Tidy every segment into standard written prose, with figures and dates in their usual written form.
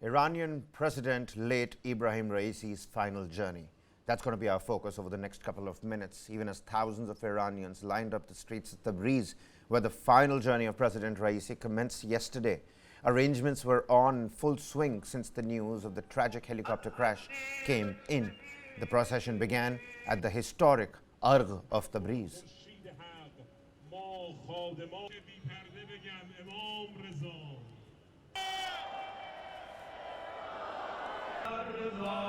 Iranian President late Ibrahim Raisi's final journey. That's going to be our focus over the next couple of minutes, even as thousands of Iranians lined up the streets of Tabriz, where the final journey of President Raisi commenced yesterday. Arrangements were on full swing since the news of the tragic helicopter crash came in. The procession began at the historic Arg of Tabriz.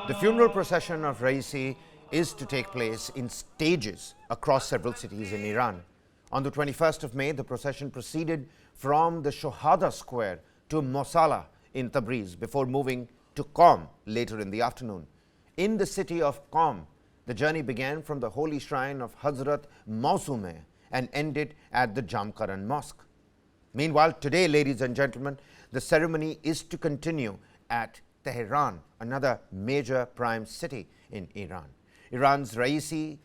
The funeral procession of Raisi is to take place in stages across several cities in Iran. On the 21st of May, the procession proceeded from the Shohada Square to Mosalla in Tabriz before moving to Qom later in the afternoon. In the city of Qom, the journey began from the holy shrine of Hazrat Masoumeh and ended at the Jamkaran Mosque. Meanwhile, today, ladies and gentlemen, the ceremony is to continue at Tehran, another major prime city in Iran. Iran's President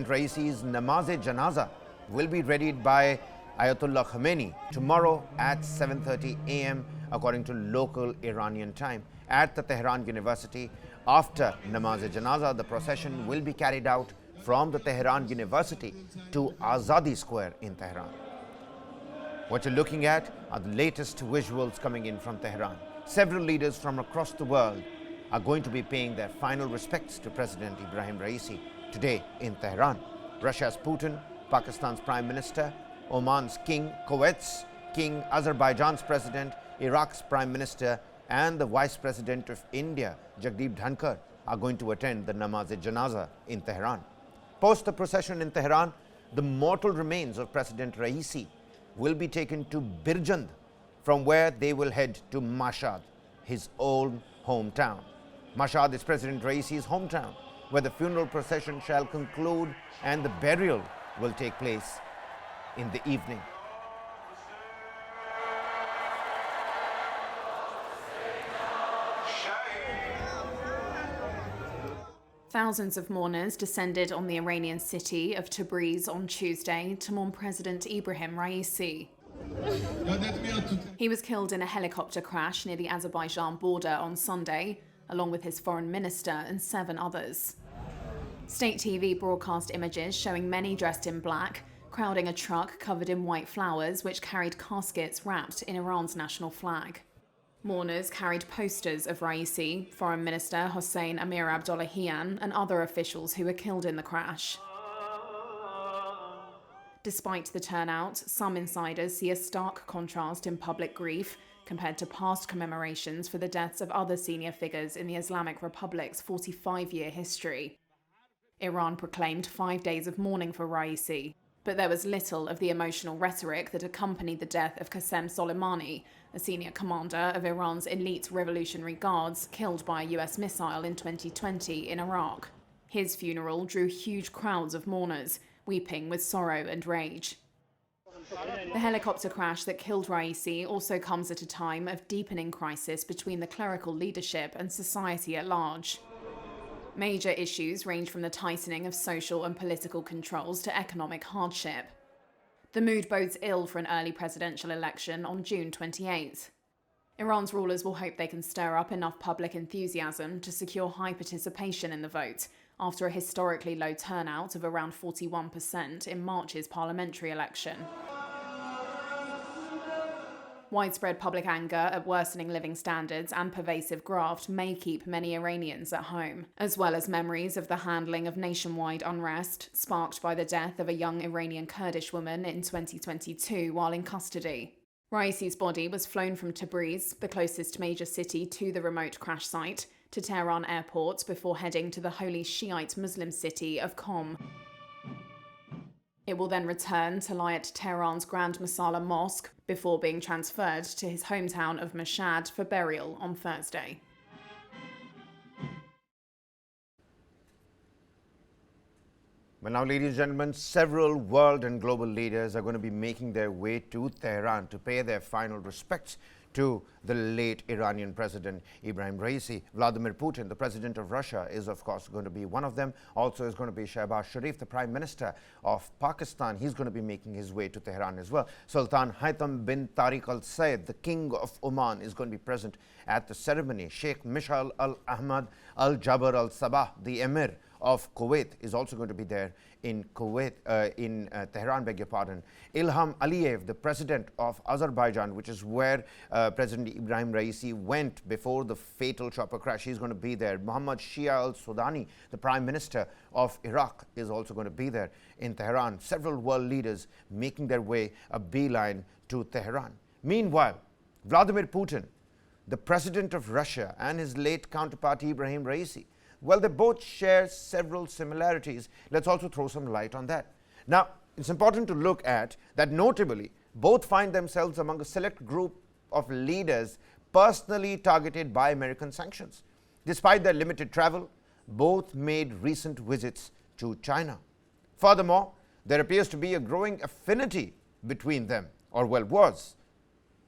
Raisi's Namaz-e-Janaza will be readied by Ayatollah Khamenei tomorrow at 7:30 a.m. according to local Iranian time at the Tehran University. After Namaz-e-Janaza, the procession will be carried out from the Tehran University to Arg Square in Tehran. What you're looking at are the latest visuals coming in from Tehran. Several leaders from across the world are going to be paying their final respects to President Ibrahim Raisi today in Tehran. Russia's Putin, Pakistan's Prime Minister, Oman's King, Kuwait's King, Azerbaijan's President, Iraq's Prime Minister, and the Vice President of India, Jagdeep Dhankar, are going to attend the Namaz-e-Janaza in Tehran. Post the procession in Tehran, the mortal remains of President Raisi will be taken to Birjand, from where they will head to Masshad, his own hometown. Masshad is President Raisi's hometown, where the funeral procession shall conclude and the burial will take place in the evening. Thousands of mourners descended on the Iranian city of Tabriz on Tuesday to mourn President Ibrahim Raisi. He was killed in a helicopter crash near the Azerbaijan border on Sunday, along with his foreign minister and 7 others. State TV broadcast images showing many dressed in black, crowding a truck covered in white flowers which carried caskets wrapped in Iran's national flag. Mourners carried posters of Raisi, Foreign Minister Hossein Amir Abdollahian, and other officials who were killed in the crash. Despite the turnout, some insiders see a stark contrast in public grief compared to past commemorations for the deaths of other senior figures in the Islamic Republic's 45-year history. Iran proclaimed 5 days of mourning for Raisi, but there was little of the emotional rhetoric that accompanied the death of Qasem Soleimani, a senior commander of Iran's elite Revolutionary Guards killed by a US missile in 2020 in Iraq. His funeral drew huge crowds of mourners, weeping with sorrow and rage. The helicopter crash that killed Raisi also comes at a time of deepening crisis between the clerical leadership and society at large. Major issues range from the tightening of social and political controls to economic hardship. The mood bodes ill for an early presidential election on June 28th. Iran's rulers will hope they can stir up enough public enthusiasm to secure high participation in the vote, after a historically low turnout of around 41% in March's parliamentary election. Widespread public anger at worsening living standards and pervasive graft may keep many Iranians at home, as well as memories of the handling of nationwide unrest sparked by the death of a young Iranian Kurdish woman in 2022 while in custody. Raisi's body was flown from Tabriz, the closest major city to the remote crash site, to Tehran airport before heading to the holy Shiite Muslim city of Qom. It will then return to lie at Tehran's Grand Mosalla Mosque before being transferred to his hometown of Masshad for burial on Thursday. Well, now, ladies and gentlemen, several world and global leaders are going to be making their way to Tehran to pay their final respects to the late Iranian President Ibrahim Raisi. Vladimir Putin, the President of Russia, is of course going to be one of them. Also is going to be Shehbaz Sharif, the Prime Minister of Pakistan. He's going to be making his way to Tehran as well. Sultan Haitham bin Tariq Al Said, the King of Oman, is going to be present at the ceremony. Sheikh Mishal Al Ahmad Al Jabr Al Sabah, the Emir of Kuwait, is also going to be there in Kuwait, Tehran, beg your pardon. Ilham Aliyev, the President of Azerbaijan, which is where President Ibrahim Raisi went before the fatal chopper crash, he's going to be there. Mohammad Shia al-Sudani, the Prime Minister of Iraq, is also going to be there in Tehran. Several world leaders making their way a beeline to Tehran. Meanwhile, Vladimir Putin, the President of Russia, and his late counterpart Ibrahim Raisi, well, they both share several similarities. Let's also throw some light on that. Now, it's important to look at that notably, both find themselves among a select group of leaders personally targeted by American sanctions. Despite their limited travel, both made recent visits to China. Furthermore, there appears to be a growing affinity between them, or well was.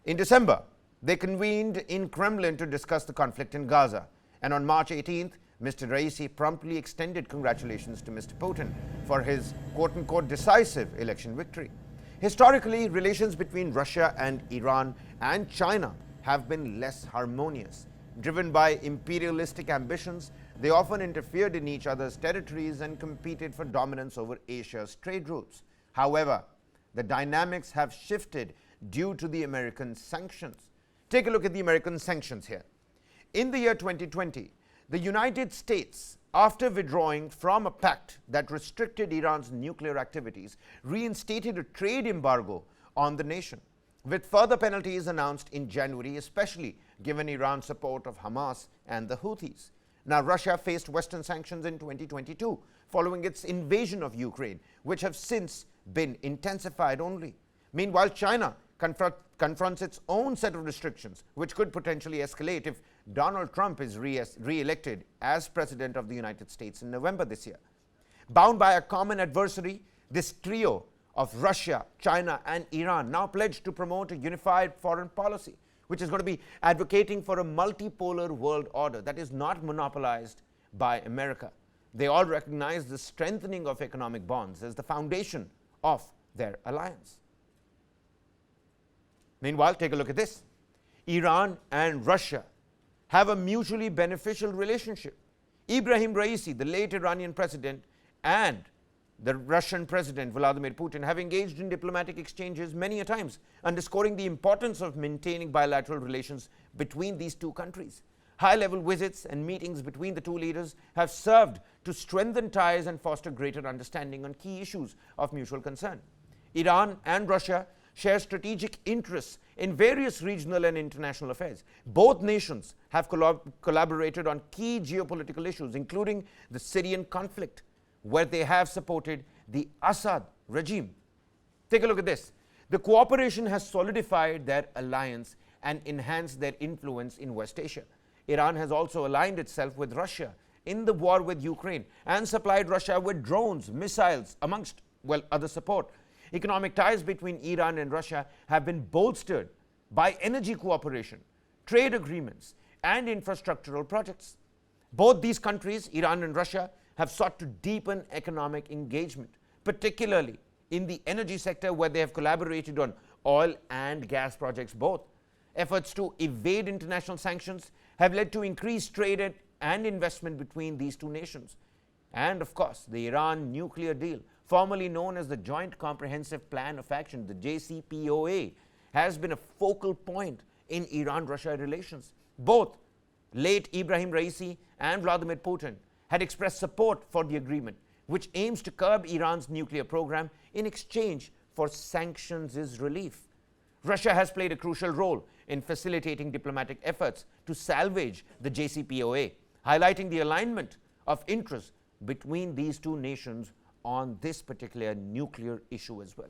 In December, they convened in Kremlin to discuss the conflict in Gaza, and on March 18th, Mr. Raisi promptly extended congratulations to Mr. Putin for his quote-unquote decisive election victory. Historically, relations between Russia and Iran and China have been less harmonious. Driven by imperialistic ambitions, they often interfered in each other's territories and competed for dominance over Asia's trade routes. However, the dynamics have shifted due to the American sanctions. Take a look at the American sanctions here. In the year 2020, the United States, after withdrawing from a pact that restricted Iran's nuclear activities, reinstated a trade embargo on the nation, with further penalties announced in January, especially given Iran's support of Hamas and the Houthis. Now, Russia faced Western sanctions in 2022 following its invasion of Ukraine, which have since been intensified only. Meanwhile, China confronts its own set of restrictions, which could potentially escalate if Donald Trump is re-elected as President of the United States in November this year. Bound by a common adversary, this trio of Russia, China, and Iran now pledged to promote a unified foreign policy, which is going to be advocating for a multipolar world order that is not monopolized by America. They all recognize the strengthening of economic bonds as the foundation of their alliance. Meanwhile, take a look at this. Iran and Russia have a mutually beneficial relationship. Ibrahim Raisi, the late Iranian president, and the Russian President Vladimir Putin have engaged in diplomatic exchanges many a times, underscoring the importance of maintaining bilateral relations between these two countries. High-level visits and meetings between the two leaders have served to strengthen ties and foster greater understanding on key issues of mutual concern. Iran and Russia share strategic interests in various regional and international affairs. Both nations have collaborated on key geopolitical issues, including the Syrian conflict, where they have supported the Assad regime. Take a look at this. The cooperation has solidified their alliance and enhanced their influence in West Asia. Iran has also aligned itself with Russia in the war with Ukraine and supplied Russia with drones, missiles, amongst, well, other support. Economic ties between Iran and Russia have been bolstered by energy cooperation, trade agreements, and infrastructural projects. Both these countries, Iran and Russia, have sought to deepen economic engagement, particularly in the energy sector, where they have collaborated on oil and gas projects both. Efforts to evade international sanctions have led to increased trade and investment between these two nations. And of course, the Iran nuclear deal, formerly known as the Joint Comprehensive Plan of Action, the JCPOA, has been a focal point in Iran-Russia relations. Both late Ibrahim Raisi and Vladimir Putin had expressed support for the agreement, which aims to curb Iran's nuclear program in exchange for sanctions' relief. Russia has played a crucial role in facilitating diplomatic efforts to salvage the JCPOA, highlighting the alignment of interests between these two nations on this particular nuclear issue as well.